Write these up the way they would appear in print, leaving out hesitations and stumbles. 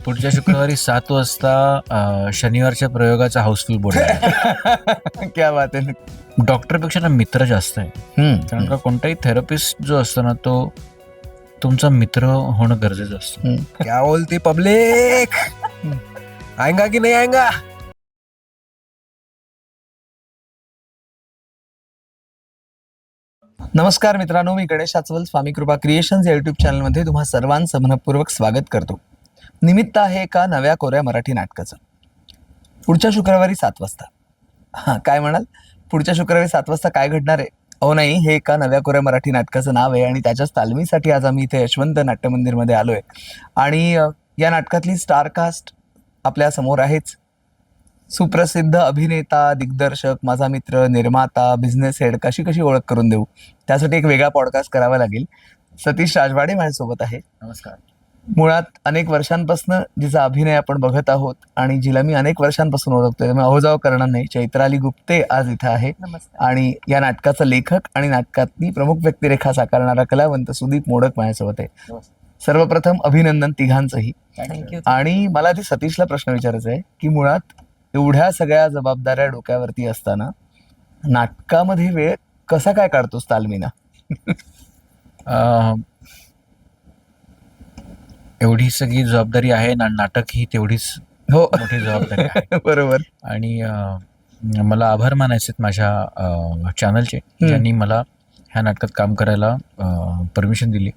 पुढच्या शुक्रवारी 7 वाजता शनिवारच्या प्रयोगाचा हाऊसफुल बोर्ड आहे. क्या बात आहे. डॉक्टरपेक्षा ना मित्र जास्त आहे. कारण का कोणताही थेरपिस्ट जो असतो ना तो तुमचा मित्र होणं गरजेचं असतं. क्या बोलती पब्लिक, आएगा की नाही आएगा. नमस्कार मित्रांनो, मी गणेश आचवल स्वामी कृपा क्रिएशन्स या युट्यूब चॅनलमध्ये तुम्हा सर्वांचं मनपूर्वक स्वागत करतो. निमित्त आहे एका नव्या कोऱ्या मराठी नाटकाचं. पुढच्या शुक्रवारी 7 वाजता. हां, काय म्हणाल? पुढच्या शुक्रवारी 7 वाजता काय घडणार आहे? अहो नाही, हे एका नव्या कोऱ्या मराठी नाटकाचं नाव आहे आणि त्याच्याच तालमीसाठी आज आम्ही इथे यशवंत नाट्यमंदिरमध्ये आलो आहे. आणि या नाटकातली स्टारकास्ट आपल्या समोर आहेच. सुप्रसिद्ध अभिनेता, दिग्दर्शक, माझा मित्र, निर्माता, बिझनेस हेड, कशी कशी ओळख करून देऊ, त्यासाठी एक वेगळा पॉडकास्ट करावा लागेल. सतीश राजवाडे माझ्यासोबत आहे. नमस्कार. मुळात अनेक वर्षांपासून जिचा अभिनय आपण बघत आहोत आणि जिला मी अनेक वर्षांपासून ओळखतोय, त्यामुळे अहोजाव करणार नाही. चैत्राली गुप्ते आज इथं आहे. आणि या नाटकाचा लेखक आणि नाटकातली प्रमुख व्यक्तिरेखा साकारणारा कलावंत सुदीप मोडक माझ्यासोबत आहे. सर्वप्रथम अभिनंदन तिघांचंही. आणि मला आधी सतीशला प्रश्न विचारायचा आहे की मुळात एवढ्या सगळ्या जबाबदाऱ्या डोक्यावरती असताना नाटकामध्ये वेळ कसा काय काढतोस तालमीना? एवढी सगळी जबाबदारी आहे ना, नाटक ही तेवढीच हो, मोठी जबाबदारी आहे. बरोबर. आणि मला आभार मानायचे माझ्या चॅनलचे, ज्यांनी मला ह्या नाटकात काम करायला परमिशन दिली.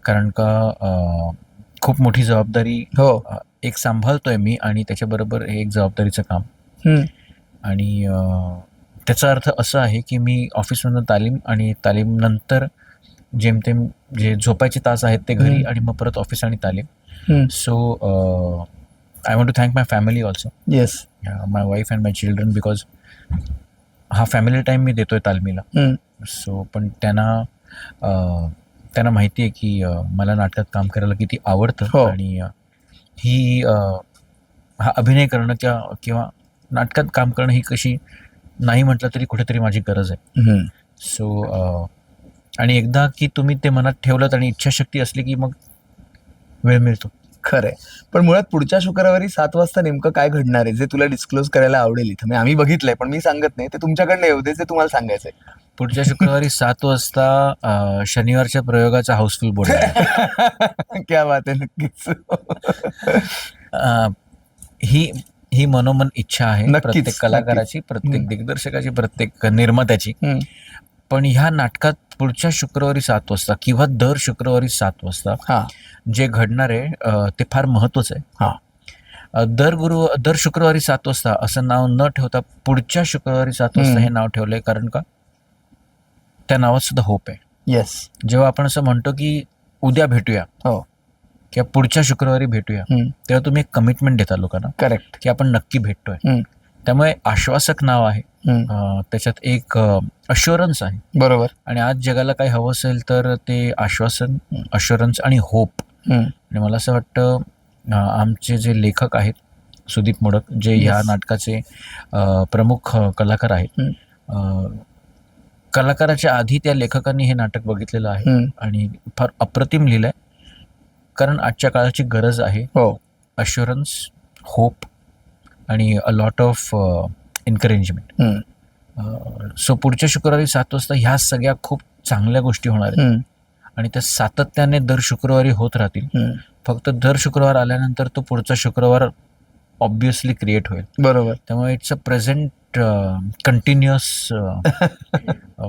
कारण का खूप मोठी जबाबदारी हो, एक सांभाळतोय मी आणि त्याच्याबरोबर हे एक जबाबदारीचं काम. आणि त्याचा अर्थ असा आहे की मी ऑफिसमधून तालीम आणि तालीम नंतर जेमतेम जे झोपायचे तास आहेत ते घरी आणि मग परत ऑफिस आणि तालीम. So I want to thank my family also. Yes. My wife and my children, because हा फॅमिली टाईम मी देतोय तालमीला. सो पण त्यांना माहिती आहे की मला नाटकात काम करायला किती आवडतं. आणि ही हा अभिनय करणं किंवा नाटकात काम करणं ही कशी नाही म्हटलं तरी कुठेतरी माझी गरज आहे. सो आणि एकदा की तुम्ही ते मनात ठेवलं आणि इच्छाशक्ती असली की मग वेळ मिळतो. खरंय. पण मुळात पुढच्या शुक्रवारी 7 वाजता नेमकं काय घडणार आहे जे तुला डिस्क्लोज करायला आवडेल इथं? आम्ही बघितलंय पण मी सांगत नाही, ते तुमच्याकडनं येऊ दे, जे तुम्हाला सांगायचंय. पुढच्या शुक्रवारी 7 वाजता शनिवारच्या प्रयोगाचा हाऊसफुल बोर्ड आहे. क्या बात आहे. नक्कीच. ही मनोमन इच्छा आहे नक्कीच, प्रत्येक कलाकाराची, प्रत्येक दिग्दर्शकाची, प्रत्येक निर्मात्याची. पण ह्या नाटकात पुढच्या शुक्रवारी 7 वाजता किंवा दर शुक्रवारी 7 वाजता जे घडणार आहे ते फार महत्वाचं आहे. दर शुक्रवारी 7 वाजता असं नाव न ठेवता पुढच्या शुक्रवारी 7 वाजता हे नाव ठेवलंय, कारण का त्या नावात सुद्धा होप आहे. येस. जेव्हा आपण असं म्हणतो की उद्या भेटूया किंवा पुढच्या शुक्रवारी भेटूया, तेव्हा तुम्ही एक कमिटमेंट देता लोकांना. करेक्ट. की आपण नक्की भेटतोय. त्यामुळे आश्वासक नाव आहे. त्याच्यात एक अश्युरन्स आहे. बरोबर. आणि आज जगाला काही हवं असेल तर ते आश्वासन, अश्युरन्स आणि होप. आणि मला असं वाटतं आमचे जे लेखक आहेत सुदीप मोडक, जे ह्या नाटकाचे प्रमुख कलाकार आहेत, कलाकाराच्या आधी त्या लेखकांनी हे नाटक बघितलेलं आहे आणि फार अप्रतिम लिहिलंय. कारण आजच्या काळाची गरज आहे अश्युरन्स, होप आणि a lot of encouragement. So पुढच्या शुक्रवारी 7 वाजता ह्या सगळ्या खूप चांगल्या गोष्टी होणार आहेत आणि त्या सातत्याने दर शुक्रवारी होत राहतील. फक्त दर शुक्रवार आल्यानंतर तो पुढचा शुक्रवार ऑब्विसली क्रिएट होईल. बरोबर. त्यामुळे it's a present continuous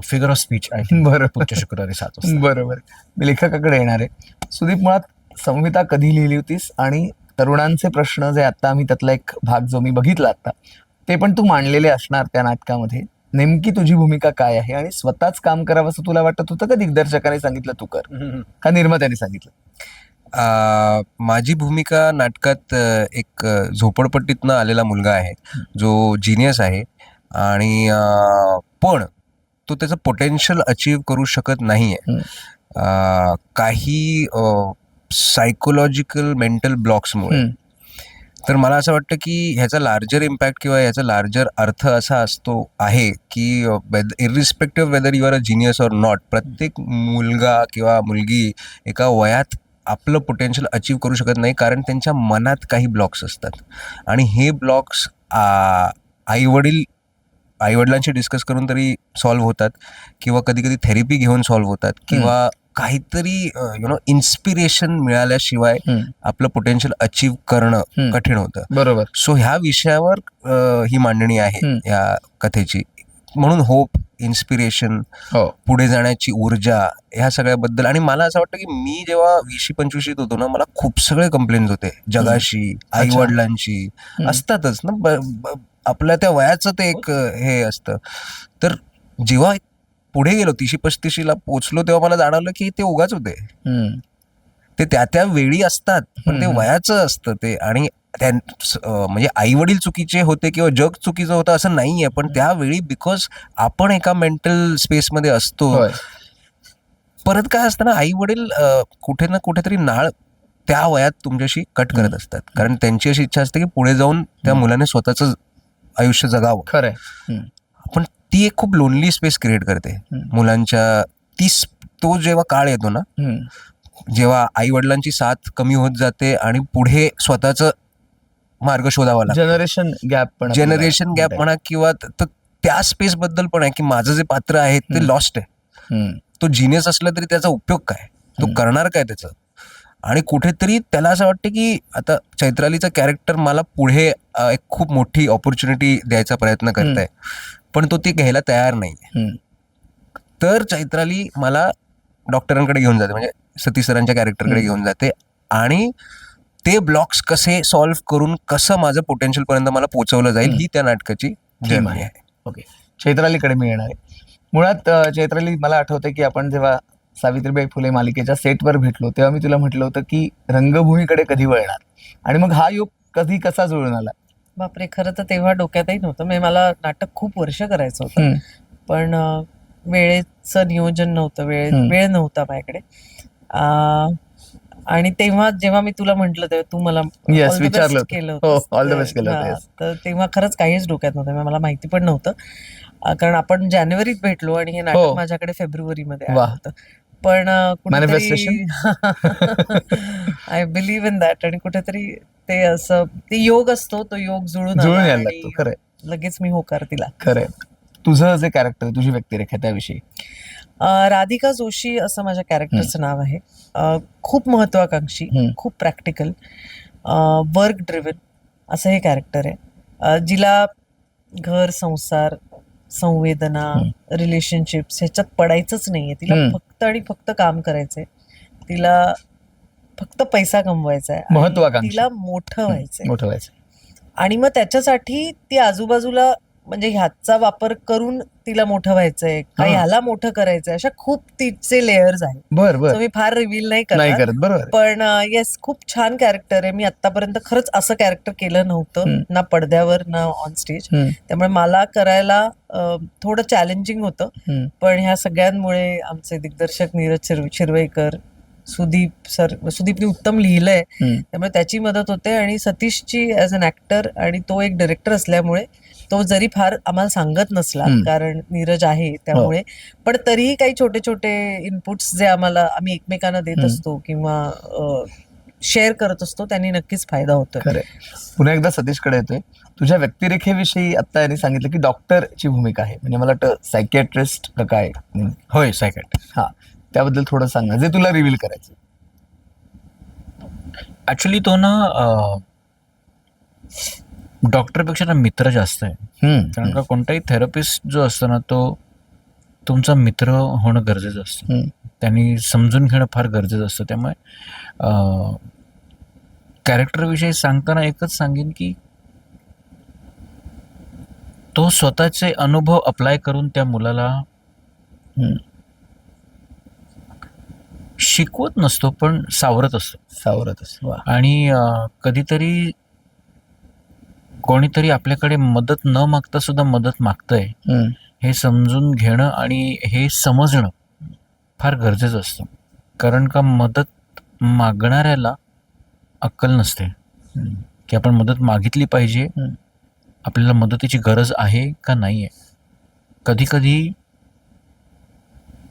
figure of speech आहे. बरोबर. पुढच्या शुक्रवारी 7 वाजता. बरोबर. मी लेखकाकडे येणार आहे. सुदीप, मुळात संहिता कधी लिहिली होतीस आणि तरुणांचे प्रश्न जे आता आम्ही त्यातला एक भाग जो मी बघितला आता, ते पण तू मांडलेले असणार त्या नाटकामध्ये. नेमकी तुझी भूमिका काय आहे आणि स्वतःच काम करावं असं तुला वाटत होतं का दिग्दर्शकाने सांगितलं तू कर, का निर्मात्याने सांगितलं? माझी भूमिका नाटकात एक झोपडपट्टीतनं आलेला मुलगा आहे जो जिनियस आहे आणि पण तो त्याचं पोटेन्शियल अचीव्ह करू शकत नाहीये. काही सायकोलॉजिकल मेंटल ब्लॉक्समुळे. तर मला असं वाटतं की ह्याचा लार्जर इम्पॅक्ट किंवा ह्याचा लार्जर अर्थ असा असतो आहे की irrespective whether you are a genius or not, प्रत्येक मुलगा किंवा मुलगी एका वयात आपलं पोटेन्शियल अचीव्ह करू शकत नाही, कारण त्यांच्या मनात काही ब्लॉक्स असतात आणि हे ब्लॉक्स आईवडिलांशी डिस्कस करून तरी सॉल्व्ह होतात, किंवा कधी कधी थेरपी घेऊन सॉल्व्ह होतात, किंवा काहीतरी इन्स्पिरेशन मिळाल्याशिवाय आपलं पोटेन्शियल अचीव्ह करणं कठीण होतं. बरोबर. सो ह्या विषयावर ही मांडणी आहे या कथेची. म्हणून होप, इन्स्पिरेशन, पुढे जाण्याची ऊर्जा, ह्या सगळ्याबद्दल. आणि मला असं वाटतं की मी जेव्हा 20-25 होतो ना, मला खूप सगळे कंप्लेंट्स होते जगाशी, आई वडिलांशी, असतातच ना, आपल्या त्या वयाचं ते एक हे असतं. तर जेव्हा पुढे गेलो 30-35 पोचलो, तेव्हा मला जाणवलं की ते उगाच होते. ते त्या वेळी असतात, पण ते वयाचं असतं ते. आणि म्हणजे आई वडील चुकीचे होते किंवा जग चुकीचं होतं असं नाहीये, पण त्यावेळी बिकॉज आपण एका मेंटल स्पेसमध्ये असतो. परत काय असतं ना, आई वडील कुठे ना कुठेतरी नाळ त्या वयात तुमच्याशी कट करत असतात, कारण त्यांची अशी इच्छा असते की पुढे जाऊन त्या मुलाने स्वतःच आयुष्य जगावं. खरंय. पण ती एक खूप लोनली स्पेस क्रिएट करते मुलांच्या. तो जेव्हा काळ येतो ना, जेव्हा आई वडिलांची साथ कमी होत जाते आणि पुढे स्वतःच मार्ग शोधावा लागतो. जनरेशन गॅप म्हणा, किंवा त्या स्पेस बद्दल पण आहे की माझं जे पात्र आहे ते लॉस्ट आहे. तो जिनियस असला तरी त्याचा उपयोग काय, तो करणार काय त्याचं. आणि कुठेतरी त्याला असं वाटतं की आता चैत्रालीचं कॅरेक्टर मला पुढे एक खूप मोठी ऑपॉर्च्युनिटी द्यायचा प्रयत्न करताय, पण तो ती घ्यायला तयार नाही. तर चैत्राली मला डॉक्टरांकडे घेऊन जाते, म्हणजे सतीश सरांच्या कॅरेक्टरकडे घेऊन जाते, आणि ते ब्लॉक्स कसे सॉल्व्ह करून कसं माझं पोटेन्शियल पर्यंत मला पोहोचवलं जाईल, ही त्या नाटकाची जर्नी आहे. ओके, चैत्रालीकडे मी येणार आहे. मुळात चैत्राली, मला आठवतंय की आपण जेव्हा सावित्रीबाई फुले मालिकेच्या सेटवर भेटलो, तेव्हा मी तुला म्हटलं होतं की रंगभूमीकडे कधी वळणार, आणि मग हा योग कधी कसा जुळून आला? बापरे, खरं तर तेव्हा डोक्यातही नव्हतं. म्हणजे मला नाटक खूप वर्ष करायचं होतं, पण वेळेचं नियोजन नव्हतं, वेळ नव्हता माझ्याकडे. आणि तेव्हा जेव्हा मी तुला म्हंटल तेव्हा तू मला विचारलं केलं ऑल द बेस्ट केलं, तर तेव्हा खरंच काहीच डोक्यात नव्हतं, मला माहिती पण नव्हतं. कारण जानेवारीत भेटलो आणि हे नाटक माझ्याकडे फेब्रुवारीमध्ये आलं होतं. पण आय बिलीव्ह इन दॅट, आणि कुठेतरी ते असं ते योग असतो, तो योग जुळून आला, लगेच मी होकार दिला. खरंय. तुझं जे कॅरेक्टर, तुझी व्यक्तिरेखा, त्याविषयी? राधिका जोशी असं माझ्या कॅरेक्टरचं नाव आहे. खूप महत्वाकांक्षी, खूप प्रॅक्टिकल, वर्क ड्रिव्हन असं हे कॅरेक्टर आहे. जिला घर, संसार, संवेदना, रिलेशनशिप्स ह्याच्यात पडायचंच नाहीये. तिला फक्त आणि फक्त काम करायचंय, तिला फक्त पैसा कमवायचा आहे, महत्वाकांक्षी, तिला मोठं व्हायचंय. आणि मग त्याच्यासाठी ती आजूबाजूला, म्हणजे ह्याचा वापर करून तिला मोठं व्हायचंय का ह्याला मोठं करायचंय, अशा खूप तिचे लेयर्स आहेत. मी फार रिव्हील नाही करत, पण येस, खूप छान कॅरेक्टर आहे. मी आतापर्यंत खरंच असं कॅरेक्टर केलं नव्हतं, ना पडद्यावर ना ऑन स्टेज. त्यामुळे मला करायला थोडं चॅलेंजिंग होतं, पण ह्या सगळ्यांमुळे आमचे दिग्दर्शक नीरज शिरवईकर, सुदीपने उत्तम लिहिलंय, त्यामुळे त्याची मदत होते. आणि सतीशची ऍज अन ऍक्टर, आणि तो एक डायरेक्टर असल्यामुळे तो जरी फार आम्हाला सांगत नसला, कारण नीरज आहे त्यामुळे, पण तरीही काही छोटे छोटे इनपुट्स जे आम्ही एकमेकांना देत असतो किंवा शेअर करत असतो, त्यांनी नक्कीच फायदा होतो. पुन्हा एकदा सतीशकडे येतोय. तुझ्या व्यक्तिरेखेविषयी आता यांनी सांगितलं की डॉक्टरची भूमिका आहे, म्हणजे मला वाटतं सायकियाट्रिस्ट का काय? होय, सायकियाट्रिस्ट. त्याबद्दल थोडं सांग ना, जे तुला रिव्हील करायचं. ऍक्च्युली तो ना डॉक्टरपेक्षा ना मित्र जास्त आहे. कारण का कोणताही थेरपिस्ट जो असतो ना, तो तुमचा मित्र होणं गरजेचं असतं, त्यांनी समजून घेणं फार गरजेचं असतं. त्यामुळे कॅरेक्टरविषयी सांगताना एकच सांगेन की तो स्वतःचे अनुभव अप्लाय करून त्या मुलाला शिकवत नसतो, पण सावरत असतो. आणि कधीतरी कोणीतरी आपल्याकडे मदत न मागता सुद्धा मदत मागतंय हे समजून घेणं आणि हे समजणं फार गरजेचं असतं. कारण का मदत मागणाऱ्याला अक्कल नसते की आपण मदत मागितली पाहिजे, आपल्याला मदतीची गरज आहे का नाही आहे. कधी कधी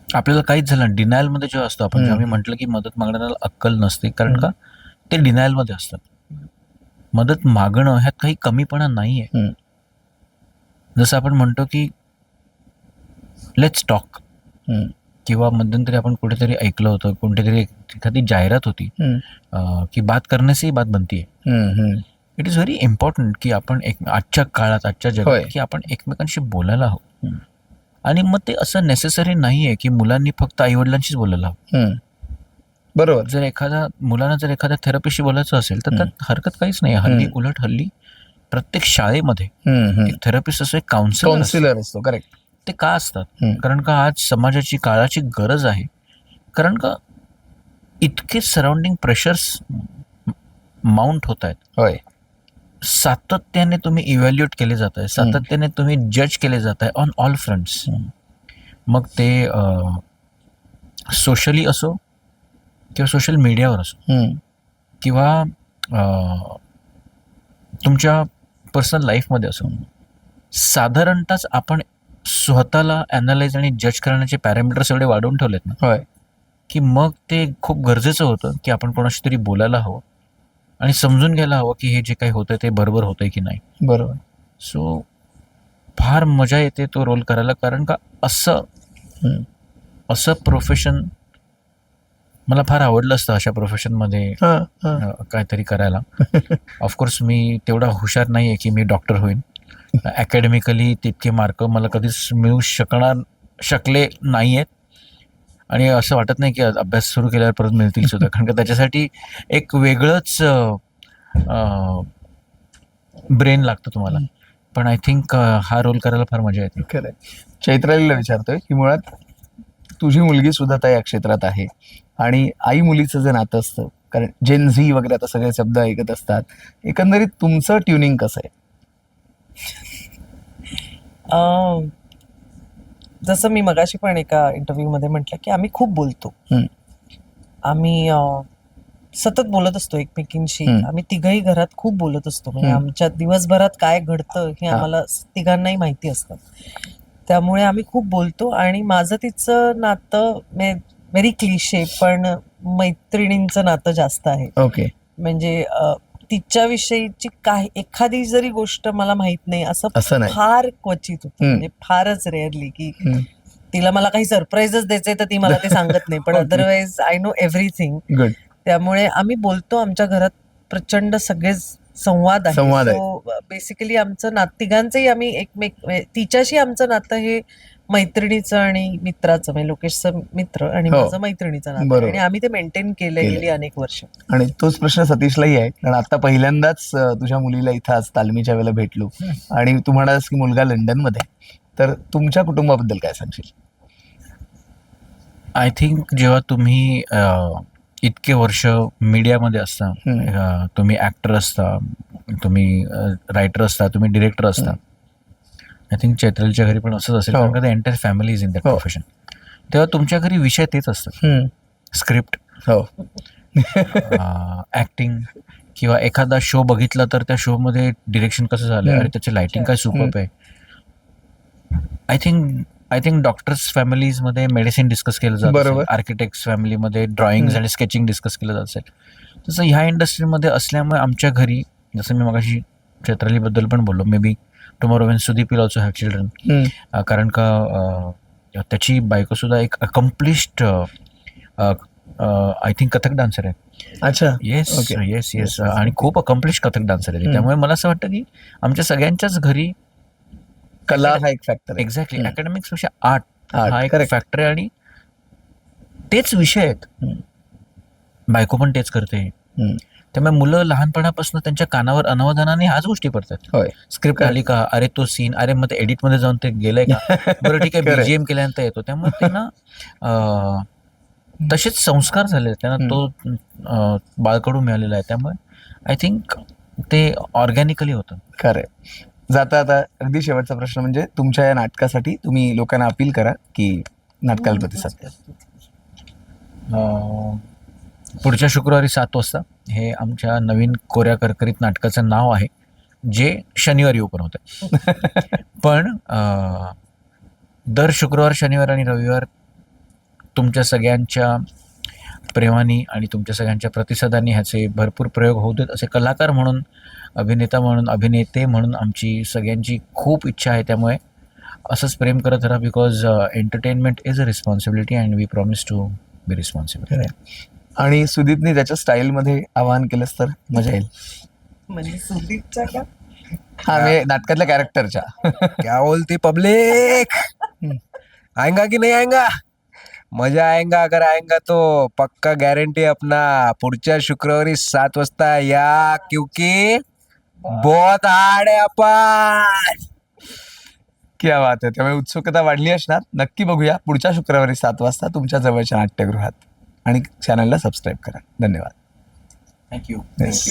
आपल्याला काहीच झालं डिनायल मध्ये जेव्हा असतो आपण, जेव्हा मी म्हटलं की मदत मागणाऱ्याला अक्कल नसते, कारण का ते डिनायल मध्ये असतात. मदत मागणं ह्यात काही कमीपणा नाहीये. जसं आपण म्हणतो की लेट्स टॉक, किंवा मध्यंतरी आपण कुठेतरी ऐकलं होतं, कोणतीतरी एखादी जाहिरात होती की बात करने से ही बात बनती है. इट इज व्हेरी इम्पॉर्टंट की आपण आजच्या काळात, आजच्या जगात की आपण एकमेकांशी बोलायला हवं. आणि मग ते असं नेसेसरी नाहीये की मुलांनी फक्त आई वडिलांशीच बोलायला हवं. बरोबर. मुलांना जर एखाद्या थेरपिस्टशी बोलायचं असेल तर त्यात हरकत काहीच नाही. हल्ली प्रत्येक शाळेमध्ये एक थेरपिस्ट असो, एक काउन्सिलर असतो. करेक्ट. ते का असतात? कारण का आज समाजाची, काळाची गरज आहे. कारण का इतके सराउंडिंग प्रेशर्स माउंट होत आहेत. होय. सातत्याने तुम्ही इव्हॅल्युएट केले जात आहे, सातत्याने तुम्ही जज केले जात आहे ऑन ऑल फ्रंट्स. मग ते सोशली असो किंवा सोशल मीडियावर असो, किंवा तुमच्या पर्सनल लाईफमध्ये असो, साधारणतःच आपण स्वतःला अनालाइज आणि जज करण्याचे पॅरामीटर्स एवढे वाढवून ठेवलेत ना, की मग ते खूप गरजेचं होतं की आपण कोणाशी तरी बोलायला हवं आणि समजून घ्यायला हवं की हे जे काही होतंय ते बरोबर होतंय की नाही. बरोबर. सो फार मजा येते तो रोल करायला, कारण का असं प्रोफेशन मला फार आवडलं असतं. अशा प्रोफेशनमध्ये काहीतरी करायला. ऑफकोर्स मी तेवढा हुशार नाहीये की मी डॉक्टर होईन. अकॅडमिकली तितके मार्क मला कधीच मिळू शकले नाहीयेत, आणि असं वाटत नाही की अभ्यास सुरू केल्यावर परत मिळतील सुद्धा, कारण का त्याच्यासाठी एक वेगळंच ब्रेन लागतं तुम्हाला. पण आय थिंक हा रोल करायला फार मजा येते. खरंय. चैत्रालीला विचारतोय की मुळात तुझी मुलगी सुद्धा त्या या क्षेत्रात आहे, आणि आई मुलीचं जे नातं असतं, कारण जेन झी वगैरे आता सगळे शब्द ऐकत असतात, एकंदरीत तुमचं ट्युनिंग कसं आहे? जसं मी मगाशी पण एका इंटरव्ह्यू मध्ये म्हटलं की आम्ही खूप बोलतो. आम्ही सतत बोलत असतो एकमेकींशी. आम्ही तिघही घरात खूप बोलत असतो. म्हणजे आमच्या दिवसभरात काय घडतं हे आम्हाला तिघांनाही माहिती असतं. त्यामुळे आम्ही खूप बोलतो. आणि माझं तिचं नातं व्हेरी क्लिशे, पण मैत्रिणींचं नातं जास्त आहे. ओके. म्हणजे तिच्याविषयीची काही एखादी जरी गोष्ट मला माहित नाही असं नाही. फार क्वचित होतं. म्हणजे फारच रेअरली की तिला मला काही सरप्राईजच द्यायचंय तर ती मला ते सांगत नाही, पण otherwise I know everything. Good. त्यामुळे आम्ही बोलतो. आमच्या घरात प्रचंड सगळे संवाद आहे. सो बेसिकली आमचं तिघांचंही आम्ही तिच्याशी आमचं नातं हे मैत्रिणीचं आणि मित्राचं, म्हणजे लोकेशचं मित्र आणि माझं मैत्रिणीचं नातं, आणि आम्ही ते मेंटेन केलंय गेली अनेक वर्ष. आणि तोच प्रश्न सतीशलाही आहे, कारण आता पहिल्यांदाच तुझ्या मुलीला इथं आज तालमीच्या वेळेला भेटलो, आणि तू म्हणालास की मुलगा लंडन मध्ये, तर तुमच्या कुटुंबाबद्दल काय सांगशील? आय थिंक जेव्हा तुम्ही इतके वर्ष मीडियामध्ये असता, तुम्ही ऍक्टर असता, तुम्ही रायटर असता, तुम्ही डिरेक्टर असता, आय थिंक चैत्रालीच्या घरी पण असंच असेल, कारण का the entire family is in that profession. तेव्हा तुमच्या घरी विषय तेच असतात, स्क्रिप्ट, ऍक्टिंग, किंवा एखादा शो बघितला तर त्या शो मध्ये डिरेक्शन कसं झालंय, आणि त्याची लाइटिंग काय सुपर्ब आहे. आय थिंक डॉक्टर्स फॅमिलीज मध्ये मेडिसिन डिस्कस केलं जात असेल, आर्किटेक्ट्स फॅमिलीमध्ये ड्रॉइंग आणि स्केचिंग डिस्कस केलं जात असेल. तसं ह्या इंडस्ट्रीमध्ये असल्यामुळे आमच्या घरी, जसं मी मगाशी चैत्रालीबद्दल पण बोललो, may be tomorrow when Sudeep will also have children, कारण का त्याची बायको सुद्धा एक accomplished I think Kathak dancer आहे. अच्छा. येस येस येस, आणि खूप अकम्प्लिश्ड कथक डान्सर आहे. त्यामुळे मला असं वाटतं की आमच्या सगळ्यांच्याच घरी कला हा एक फॅक्टर. एक्झॅक्टली. अकॅडमिक्स पेक्षा आर्ट हा एक फॅक्टर आहे, आणि तेच विषय आहेत. बायको पण तेच करते. त्यामुळे मुलं लहानपणापासून त्यांच्या कानावर अनवधानाने ह्याच गोष्टी पडतात. स्क्रिप्ट आली का, अरे तो सीन, अरे मग एडिट मध्ये जाऊन ते गेलंय का, बरं ठीक आहे, बीजीएम केल्यानंतर येतो. त्यामुळे त्यांना तसेच संस्कार झाले, त्यांना तो बाळकडू मिळालेला आहे. त्यामुळे आय थिंक ते ऑर्गॅनिकली होतं. खरंय. जाता आता अगदी शेवटचा प्रश्न म्हणजे, तुमच्या या नाटकासाठी तुम्ही लोकांना अपील करा की नाटकाला प्रतिसाद द्या. पुढच्या शुक्रवारी 7 वाजता हे आमच्या नवीन कोऱ्या करकरीत नाटकाचं नाव आहे, जे शनिवारी ओपन होतं. पण दर शुक्रवार, शनिवार आणि रविवार तुमच्या सगळ्यांच्या प्रेमाने आणि तुमच्या सगळ्यांच्या प्रतिसादांनी ह्याचे भरपूर प्रयोग होऊ देत. असे कलाकार म्हणून, अभिनेता म्हणून, अभिनेते म्हणून आमची सगळ्यांची खूप इच्छा आहे. त्यामुळे असंच प्रेम करत राहा, because entertainment is a responsibility and we promise to be responsible. आणि सुदीपने त्याच्या स्टाईलमध्ये आवाहन केलंस तर मजा येईल. म्हणजे सुदीपच्या का? हा, मी नाटकातल्या कॅरेक्टरच्या. क्या बोलती पब्लिक, आएगा की नहीं आएगा? मजा आएगा. अगर आएगा तो पक्का गॅरंटी अपना पुढच्या शुक्रवारी 7 वाजता या, क्योंकि बहुत हार्ड आहे आपण. क्या बात आहे. त्यामुळे उत्सुकता वाढली असणार. नक्की बघूया पुढच्या शुक्रवारी 7 वाजता तुमच्या जवळच्या नाट्यगृहात. आणि चॅनलला सबस्क्राईब करा. धन्यवाद. थँक्यू. Yes.